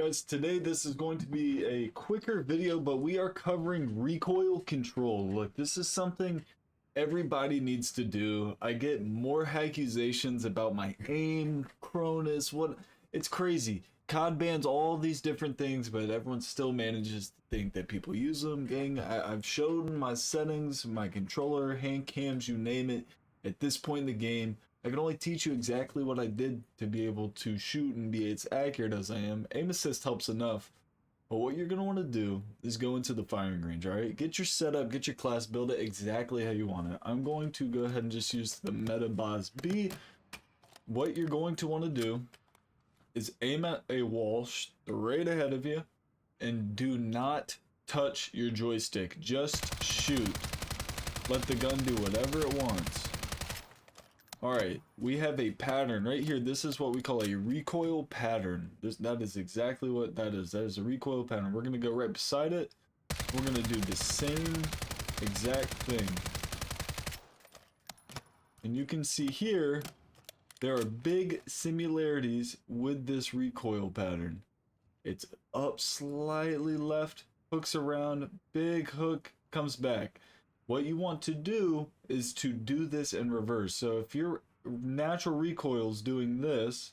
Guys, today this is going to be a quicker video, but we are covering recoil control. Look, this is something everybody needs to do. I get more accusations about my aim, Cronus, it's crazy. COD bans all these different things, but everyone still manages to think that people use them. Gang, I've shown my settings, my controller, hand cams, you name it. At this point in the game, I can only teach you exactly what I did to be able to shoot and be as accurate as I am. Aim assist helps enough, but what you're going to want to do is go into the firing range, alright? Get your setup, get your class, build it exactly how you want it. I'm going to go ahead and just use the meta boss B. What you're going to want to do is aim at a wall straight ahead of you and do not touch your joystick. Just shoot. Let the gun do whatever it wants. Alright, we have a pattern right here. This is what we call a recoil pattern. That is exactly what that is. That is a recoil pattern. We're going to go right beside it. We're going to do the same exact thing. And you can see here, there are big similarities with this recoil pattern. It's up slightly left, hooks around, big hook, comes back. What you want to do is to do this in reverse. So if your natural recoil is doing this,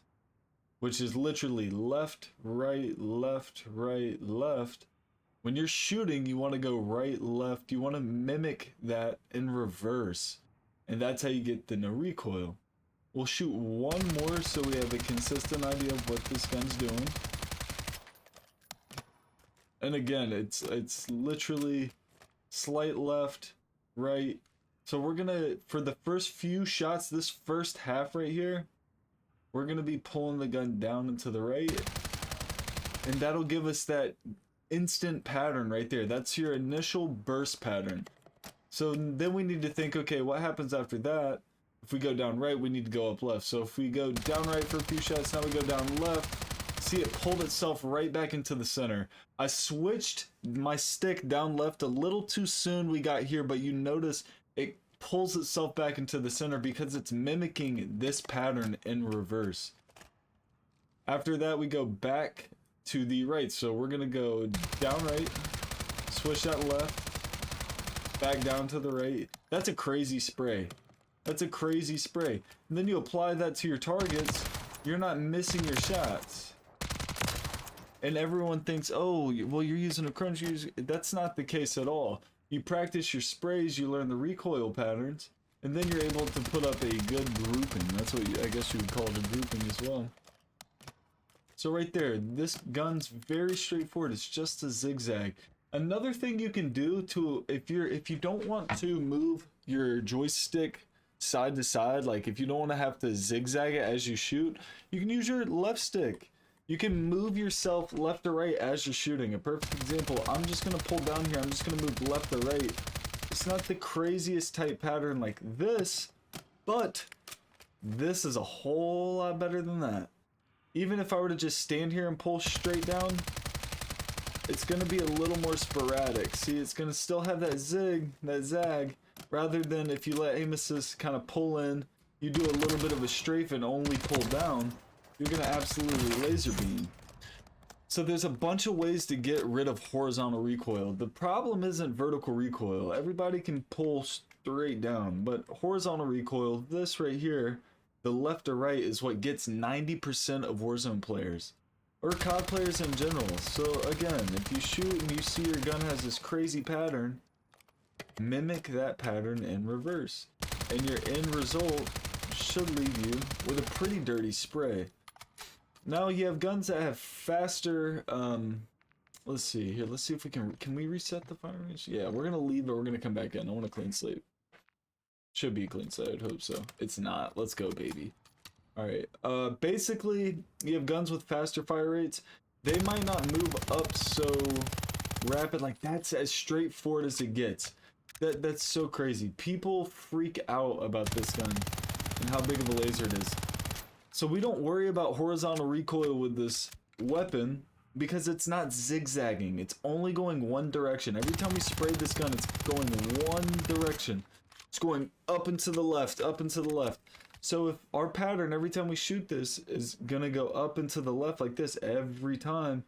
which is literally left, right, left, right, left, when you're shooting, you want to go right, left. You want to mimic that in reverse. And that's how you get the no recoil. We'll shoot one more so we have a consistent idea of what this gun's doing. And again, it's literally slight left, right. So we're gonna, for the first few shots, this first half right here, we're gonna be pulling the gun down and to the right, and that'll give us that instant pattern right there. That's your initial burst pattern. So then we need to think, okay, what happens after that? If we go down right, we need to go up left. So if we go down right for a few shots, now we go down left. See, it pulled itself right back into the center. I switched my stick down left a little too soon we got here, but you notice it pulls itself back into the center because it's mimicking this pattern in reverse. After that, we go back to the right. So we're going to go down right, switch that left, back down to the right. That's a crazy spray. That's a crazy spray. And then you apply that to your targets, you're not missing your shots. And everyone thinks, oh, well, you're using a crunch. That's not the case at all. You practice your sprays, you learn the recoil patterns, and then you're able to put up a good grouping. That's what I guess you would call it, a grouping as well. So right there, this gun's very straightforward. It's just a zigzag. Another thing you can do to, if you don't want to move your joystick side to side, like if you don't want to have to zigzag it as you shoot, you can use your left stick. You can move yourself left or right as you're shooting. A perfect example, I'm just going to pull down here. I'm just going to move left or right. It's not the craziest type pattern like this, but this is a whole lot better than that. Even if I were to just stand here and pull straight down, it's going to be a little more sporadic. See, it's going to still have that zag, rather than if you let aim assist kind of pull in, you do a little bit of a strafe and only pull down, you're going to absolutely laser beam. So there's a bunch of ways to get rid of horizontal recoil. The problem isn't vertical recoil. Everybody can pull straight down, but horizontal recoil, this right here, the left or right, is what gets 90% of Warzone players. Or COD players in general. So again, if you shoot and you see your gun has this crazy pattern, mimic that pattern in reverse. And your end result should leave you with a pretty dirty spray. Now you have guns that have faster, let's see here, let's see if we can we reset the fire range? Yeah, we're gonna leave, but we're gonna come back in. I want a clean slate. Should be a clean slate, I'd hope so. It's not. Let's go, baby. Alright, basically, you have guns with faster fire rates. They might not move up so rapid, like that's as straightforward as it gets. That's so crazy. People freak out about this gun and how big of a laser it is. So we don't worry about horizontal recoil with this weapon because it's not zigzagging. It's only going one direction. Every time we spray this gun, it's going one direction. It's going up and to the left, up and to the left. So if our pattern every time we shoot this is gonna go up and to the left like this every time,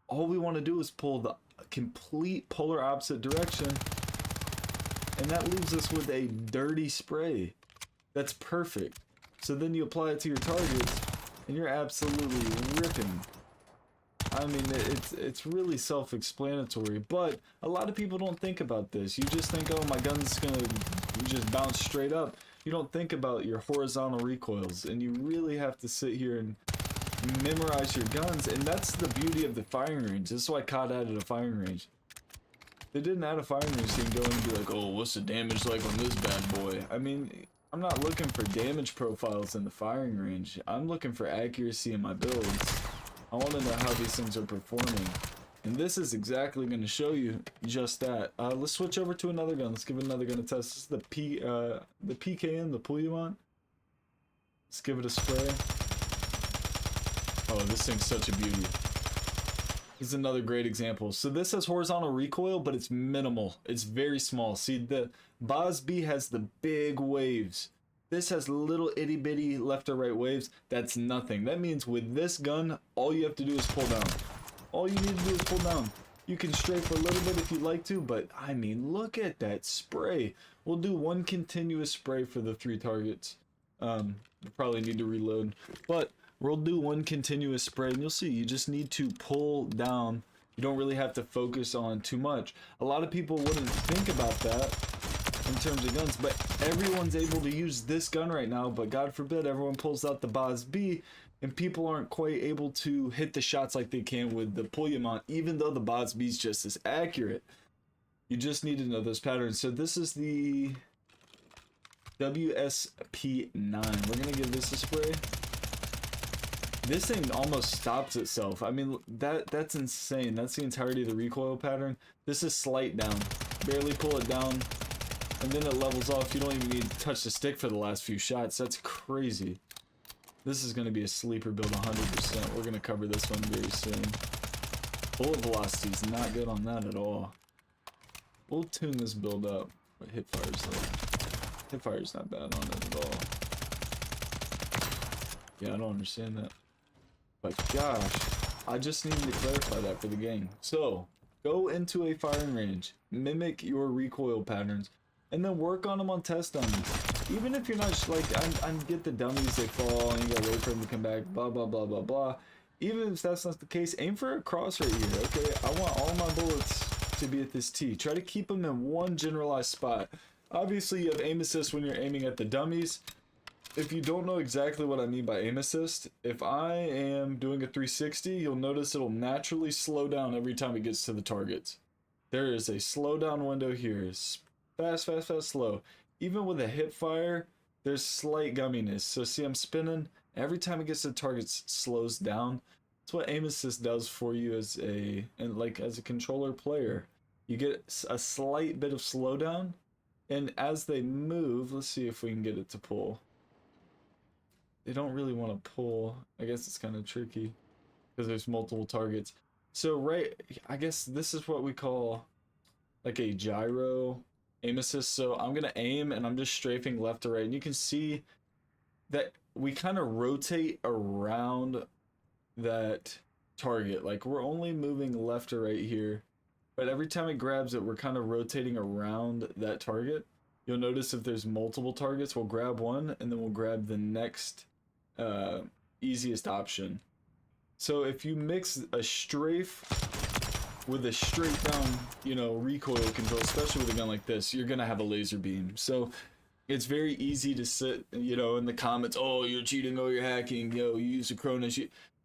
all we want to do is pull the complete polar opposite direction, and that leaves us with a dirty spray. That's perfect. So then you apply it to your targets, and you're absolutely ripping. I mean, it's really self-explanatory, but a lot of people don't think about this. You just think, oh, my gun's gonna just bounce straight up. You don't think about your horizontal recoils, and you really have to sit here and memorize your guns, and that's the beauty of the firing range. This is why COD added a firing range. They didn't add a firing range so you can go in and be like, oh, what's the damage like on this bad boy? I mean, I'm not looking for damage profiles in the firing range. I'm looking for accuracy in my builds. I want to know how these things are performing. And this is exactly going to show you just that. Let's switch over to another gun. Let's give another gun a test. This is the PKN, the Pullman. Let's give it a spray. Oh, this thing's such a beauty. This is another great example. So this has horizontal recoil, but it's minimal. It's very small. See, the WARZONE has the big waves. This has little itty bitty left or right waves. That's nothing. That means with this gun, all you have to do is pull down. All you need to do is pull down. You can strafe a little bit if you like to, but I mean, look at that spray. We'll do one continuous spray for the 3 targets. We'll probably need to reload, but we'll do one continuous spray, and you'll see, you just need to pull down. You don't really have to focus on too much. A lot of people wouldn't think about that in terms of guns, but everyone's able to use this gun right now, but God forbid everyone pulls out the WARZONE and people aren't quite able to hit the shots like they can with the Pullman, even though the WARZONE is just as accurate. You just need to know those patterns. So this is the WSP9. We're gonna give this a spray. This thing almost stops itself. I mean, that's insane. That's the entirety of the recoil pattern. This is slight down. Barely pull it down, and then it levels off. You don't even need to touch the stick for the last few shots. That's crazy. This is going to be a sleeper build 100%. We're going to cover this one very soon. Bullet velocity is not good on that at all. We'll tune this build up. But hipfire's though. Hipfire's not bad on it at all. Yeah, I don't understand that. But gosh, I just needed to clarify that for the game. So, go into a firing range, mimic your recoil patterns, and then work on them on test dummies. Even if you're not, like, I get the dummies, they fall, and you gotta wait for them to come back, blah, blah, blah, blah, blah. Even if that's not the case, aim for a cross right here, okay? I want all my bullets to be at this T. Try to keep them in one generalized spot. Obviously, you have aim assist when you're aiming at the dummies. If you don't know exactly what I mean by aim assist, if I am doing a 360, you'll notice it'll naturally slow down every time it gets to the targets. There is a slowdown window here. It's fast, fast, fast, slow. Even with a hip fire, there's slight gumminess. So see, I'm spinning. Every time it gets to the targets, it slows down. That's what aim assist does for you as a controller player. You get a slight bit of slowdown, and as they move, let's see if we can get it to pull. They don't really want to pull. I guess it's kind of tricky because there's multiple targets. So I guess this is what we call like a gyro aim assist. So I'm gonna aim and I'm just strafing left to right, and you can see that we kind of rotate around that target. Like we're only moving left or right here, but every time it grabs it, we're kind of rotating around that target. You'll notice if there's multiple targets, we'll grab one and then we'll grab the next easiest option. So if you mix a strafe with a straight down, recoil control, especially with a gun like this, you're gonna have a laser beam. So it's very easy to sit, in the comments, oh, you're cheating, oh, you're hacking, you use a Cronus.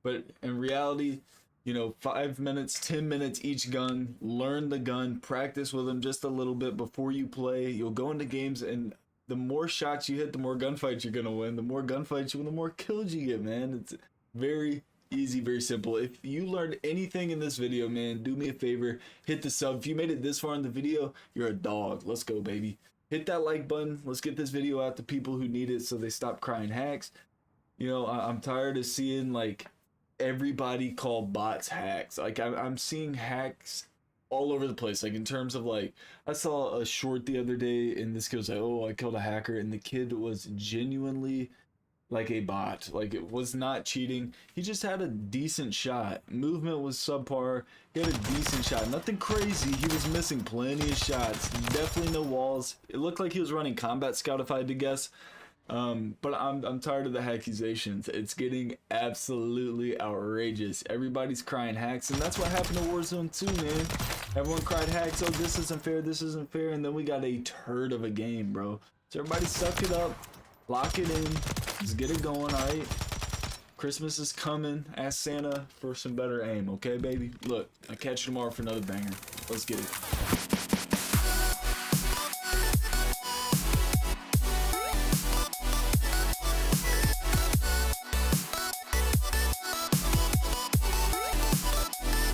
But in reality, 5 minutes, 10 minutes each gun, learn the gun, practice with them just a little bit before you play. You'll go into games, and the more shots you hit, the more gunfights you're gonna win. The more gunfights you win, the more kills you get, man. It's very easy, very simple. If you learned anything in this video, man, do me a favor, hit the sub. If you made it this far in the video, you're a dog. Let's go, baby. Hit that like button. Let's get this video out to people who need it so they stop crying hacks. I'm tired of seeing, like, everybody call bots hacks. Like, I'm seeing hacks all over the place. Like, in terms of, like, I saw a short the other day, and this kid was like, oh, I killed a hacker, and the kid was genuinely like a bot. Like, it was not cheating. He just had a decent shot. Movement was subpar. He had a decent shot. Nothing crazy. He was missing plenty of shots. Definitely no walls. It looked like he was running Combat Scout if I had to guess. But I'm tired of the accusations. It's getting absolutely outrageous. Everybody's crying hacks, and that's what happened to Warzone 2, man. Everyone cried hacks. Oh, this isn't fair. This isn't fair. And then we got a turd of a game, bro. So everybody suck it up. Lock it in. Just get it going, alright? Christmas is coming. Ask Santa for some better aim, okay, baby? Look, I'll catch you tomorrow for another banger. Let's get it.